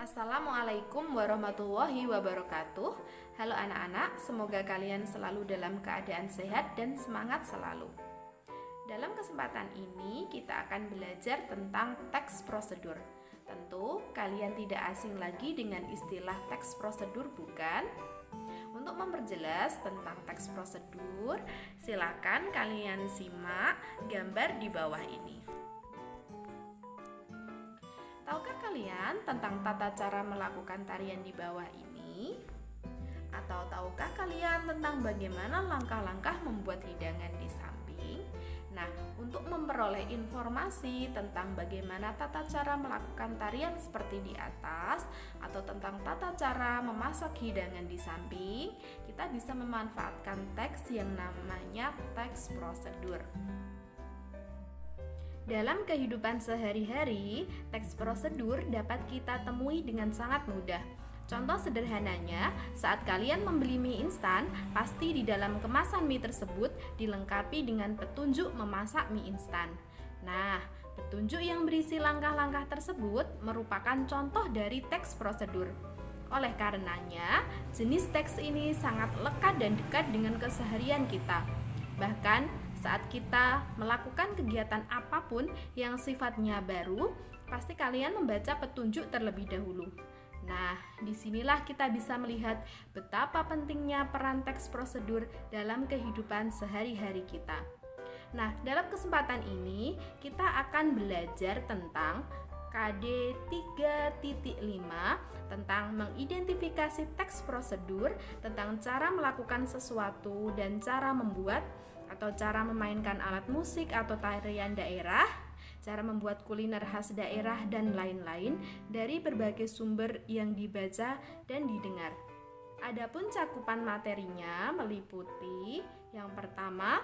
Assalamualaikum warahmatullahi wabarakatuh. Halo anak-anak, semoga kalian selalu dalam keadaan sehat dan semangat selalu. Dalam kesempatan ini kita akan belajar tentang teks prosedur. Tentu kalian tidak asing lagi dengan istilah teks prosedur, bukan? Untuk memperjelas tentang teks prosedur, silakan kalian simak gambar di bawah ini. Tahukah kalian tentang tata cara melakukan tarian di bawah ini? Atau tahukah kalian tentang bagaimana langkah-langkah membuat hidangan di samping? Nah, untuk memperoleh informasi tentang bagaimana tata cara melakukan tarian seperti di atas, atau tentang tata cara memasak hidangan di samping, kita bisa memanfaatkan teks yang namanya teks prosedur. Dalam kehidupan sehari-hari, teks prosedur dapat kita temui dengan sangat mudah. Contoh sederhananya, saat kalian membeli mie instan, pasti di dalam kemasan mie tersebut dilengkapi dengan petunjuk memasak mie instan. Nah, petunjuk yang berisi langkah-langkah tersebut merupakan contoh dari teks prosedur. Oleh karenanya, jenis teks ini sangat lekat dan dekat dengan keseharian kita. Bahkan, saat kita melakukan kegiatan apapun yang sifatnya baru, pasti kalian membaca petunjuk terlebih dahulu. Nah, disinilah kita bisa melihat betapa pentingnya peran teks prosedur dalam kehidupan sehari-hari kita. Nah, dalam kesempatan ini kita akan belajar tentang KD 3.5 tentang mengidentifikasi teks prosedur, tentang cara melakukan sesuatu dan cara membuat atau cara memainkan alat musik atau tarian daerah, cara membuat kuliner khas daerah, dan lain-lain dari berbagai sumber yang dibaca dan didengar. Adapun cakupan materinya meliputi yang pertama,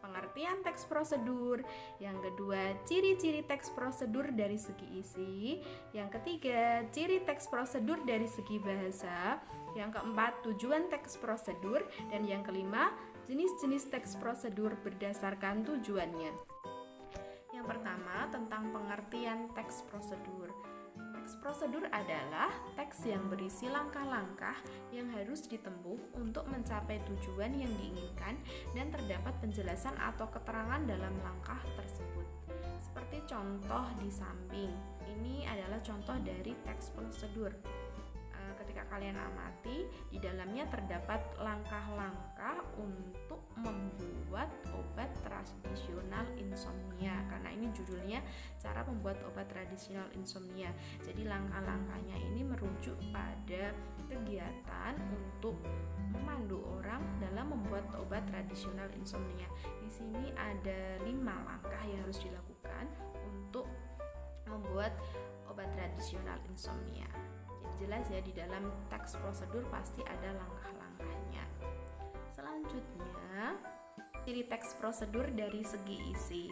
pengertian teks prosedur, yang kedua, ciri-ciri teks prosedur dari segi isi, yang ketiga, ciri teks prosedur dari segi bahasa, yang keempat, tujuan teks prosedur, dan yang kelima, jenis-jenis teks prosedur berdasarkan tujuannya. Yang pertama, tentang pengertian teks prosedur. Teks prosedur adalah teks yang berisi langkah-langkah yang harus ditempuh untuk mencapai tujuan yang diinginkan dan terdapat penjelasan atau keterangan dalam langkah tersebut. Seperti contoh di samping, ini adalah contoh dari teks prosedur. Ketika kalian amati, di dalamnya terdapat langkah-langkah untuk membuat obat tradisional insomnia. Karena ini judulnya cara membuat obat tradisional insomnia. Jadi langkah-langkahnya ini merujuk pada kegiatan untuk memandu orang dalam membuat obat tradisional insomnia. Di sini ada 5 langkah yang harus dilakukan untuk membuat obat tradisional insomnia. Jelas ya, di dalam teks prosedur pasti ada langkah-langkahnya. Selanjutnya, ciri teks prosedur dari segi isi.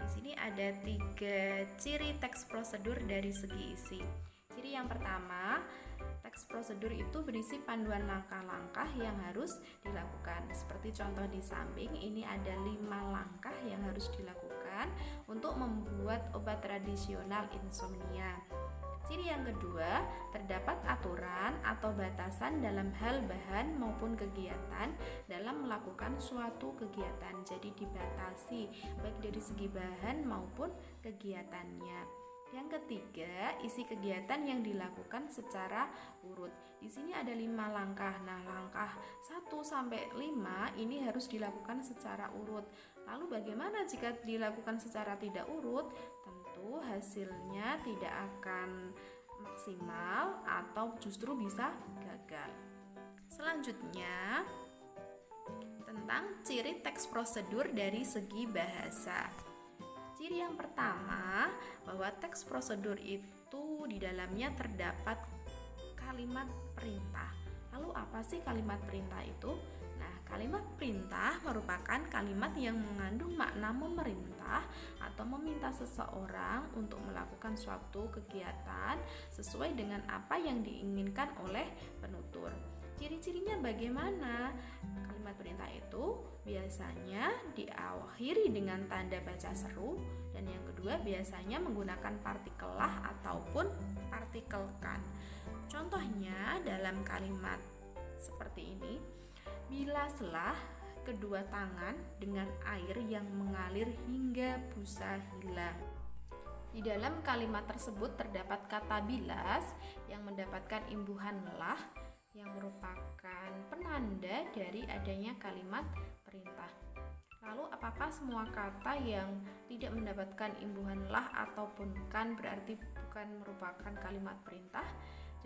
Di sini ada 3 ciri teks prosedur dari segi isi. Ciri yang pertama, teks prosedur itu berisi panduan langkah-langkah yang harus dilakukan. Seperti contoh di samping, ini ada 5 langkah yang harus dilakukan untuk membuat obat tradisional insomnia. Ciri yang kedua, terdapat aturan atau batasan dalam hal bahan maupun kegiatan dalam melakukan suatu kegiatan. Jadi dibatasi baik dari segi bahan maupun kegiatannya. Yang ketiga, isi kegiatan yang dilakukan secara urut. Di sini ada 5 langkah. Nah, langkah 1 sampai 5 ini harus dilakukan secara urut. Lalu bagaimana jika dilakukan secara tidak urut? Tentu hasilnya tidak akan maksimal atau justru bisa gagal. Selanjutnya, tentang ciri teks prosedur dari segi bahasa. Ciri yang pertama, bahwa teks prosedur itu di dalamnya terdapat kalimat perintah. Lalu apa sih kalimat perintah itu? Nah, kalimat perintah merupakan kalimat yang mengandung makna memerintah atau meminta seseorang untuk melakukan suatu kegiatan sesuai dengan apa yang diinginkan oleh penutur. Ciri-cirinya bagaimana? Kalimat perintah itu biasanya diakhiri dengan tanda baca seru, dan yang kedua biasanya menggunakan partikel lah ataupun partikel kan. Contohnya dalam kalimat seperti ini, bilaslah kedua tangan dengan air yang mengalir hingga busa hilang. Di dalam kalimat tersebut terdapat kata bilas yang mendapatkan imbuhan lah yang merupakan penanda dari adanya kalimat perintah. Lalu apakah semua kata yang tidak mendapatkan imbuhan lah ataupun kan berarti bukan merupakan kalimat perintah?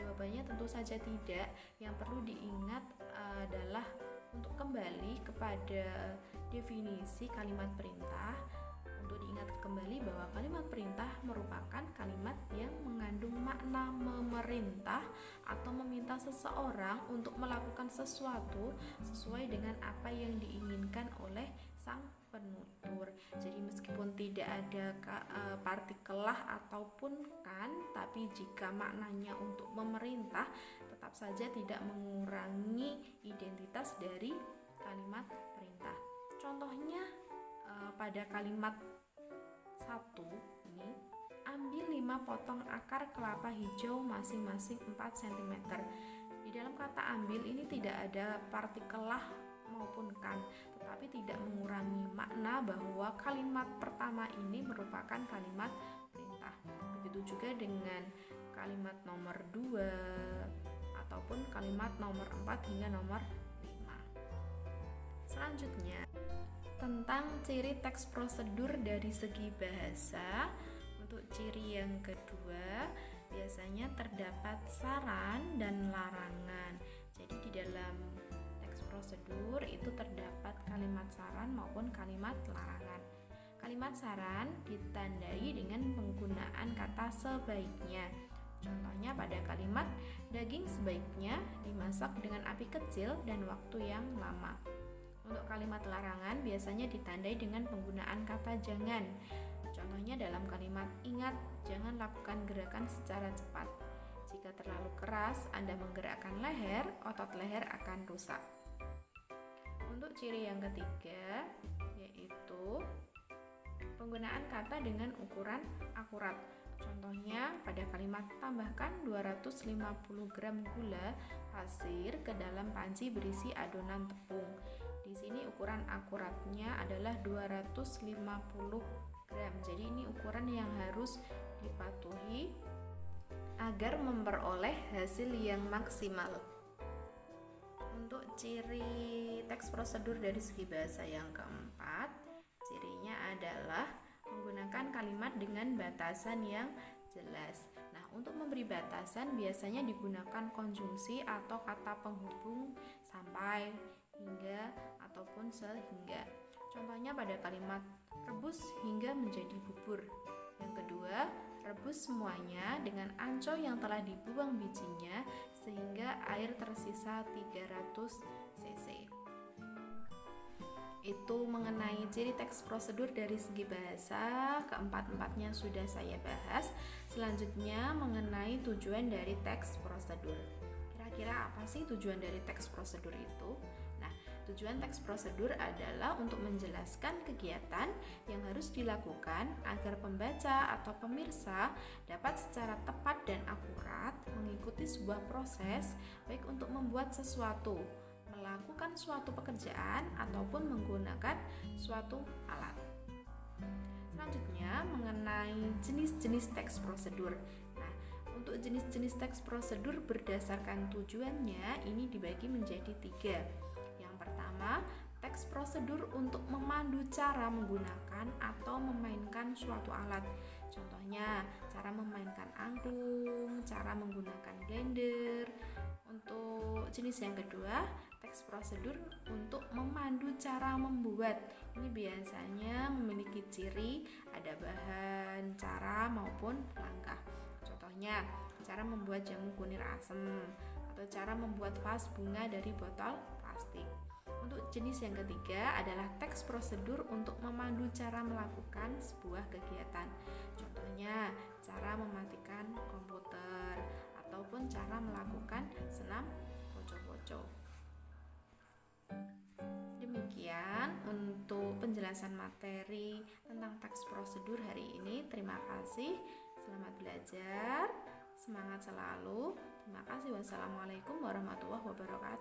Jawabannya tentu saja tidak. Yang perlu diingat adalah untuk kembali kepada definisi kalimat perintah. Untuk diingat kembali bahwa kalimat perintah merupakan kalimat yang mengandung makna memerintah atau meminta seseorang untuk melakukan sesuatu sesuai dengan apa yang diinginkan oleh sang penutur. Jadi meskipun tidak ada partikel lah ataupun kan, tapi jika maknanya untuk memerintah, tetap saja tidak mengurangi identitas dari kalimat perintah. Contohnya pada kalimat 1 ini, ambil 5 potong akar kelapa hijau masing-masing 4 cm. Di dalam kata ambil ini tidak ada partikel lah maupun kan, tetapi tidak mengurangi makna bahwa kalimat pertama ini merupakan kalimat perintah. Begitu juga dengan kalimat nomor 2 ataupun kalimat nomor 4 hingga nomor 5. Selanjutnya, tentang ciri teks prosedur dari segi bahasa. Untuk ciri yang kedua, biasanya terdapat saran dan larangan. Jadi di dalam teks prosedur itu terdapat kalimat saran maupun kalimat larangan. Kalimat saran ditandai dengan penggunaan kata sebaiknya. Contohnya pada kalimat daging sebaiknya dimasak dengan api kecil dan waktu yang lama. Untuk kalimat larangan biasanya ditandai dengan penggunaan kata jangan. Contohnya dalam kalimat ingat, jangan lakukan gerakan secara cepat. Jika terlalu keras Anda menggerakkan leher, otot leher akan rusak. Untuk ciri yang ketiga, yaitu penggunaan kata dengan ukuran akurat. Contohnya pada kalimat tambahkan 250 gram gula pasir ke dalam panci berisi adonan tepung. Di sini ukuran akuratnya adalah 250 gram. Jadi ini ukuran yang harus dipatuhi agar memperoleh hasil yang maksimal. Untuk ciri teks prosedur dari segi bahasa yang keempat, cirinya adalah menggunakan kalimat dengan batasan yang jelas. Nah, untuk memberi batasan biasanya digunakan konjungsi atau kata penghubung sampai, hingga, ataupun sehingga. Contohnya pada kalimat rebus hingga menjadi bubur. Yang kedua, rebus semuanya dengan anco yang telah dibuang bijinya sehingga air tersisa 300 cc. Itu mengenai ciri teks prosedur dari segi bahasa. Keempat-empatnya sudah saya bahas. Selanjutnya mengenai tujuan dari teks prosedur. Kira-kira apa sih tujuan dari teks prosedur itu? Nah, tujuan teks prosedur adalah untuk menjelaskan kegiatan yang harus dilakukan agar pembaca atau pemirsa dapat secara tepat dan akurat mengikuti sebuah proses, baik untuk membuat sesuatu, melakukan suatu pekerjaan, ataupun menggunakan suatu alat. Selanjutnya mengenai jenis-jenis teks prosedur. Nah, untuk jenis-jenis teks prosedur berdasarkan tujuannya ini dibagi menjadi 3. Yang pertama, teks prosedur untuk memandu cara menggunakan atau memainkan suatu alat. Contohnya, cara memainkan angklung, cara menggunakan blender. Untuk jenis yang kedua, teks prosedur untuk memandu cara membuat. Ini biasanya memiliki ciri ada bahan, cara maupun langkah. Contohnya, cara membuat jamu kunir asem atau cara membuat vas bunga dari botol plastik. Untuk jenis yang ketiga adalah teks prosedur untuk memandu cara melakukan sebuah kegiatan. Contohnya, cara mematikan komputer ataupun cara melakukan senam pojok-pojok. cararjo. Demikian untuk penjelasan materi tentang teks prosedur hari ini. Terima kasih. Selamat belajar. Semangat selalu. Terima kasih. Wassalamualaikum warahmatullahi wabarakatuh.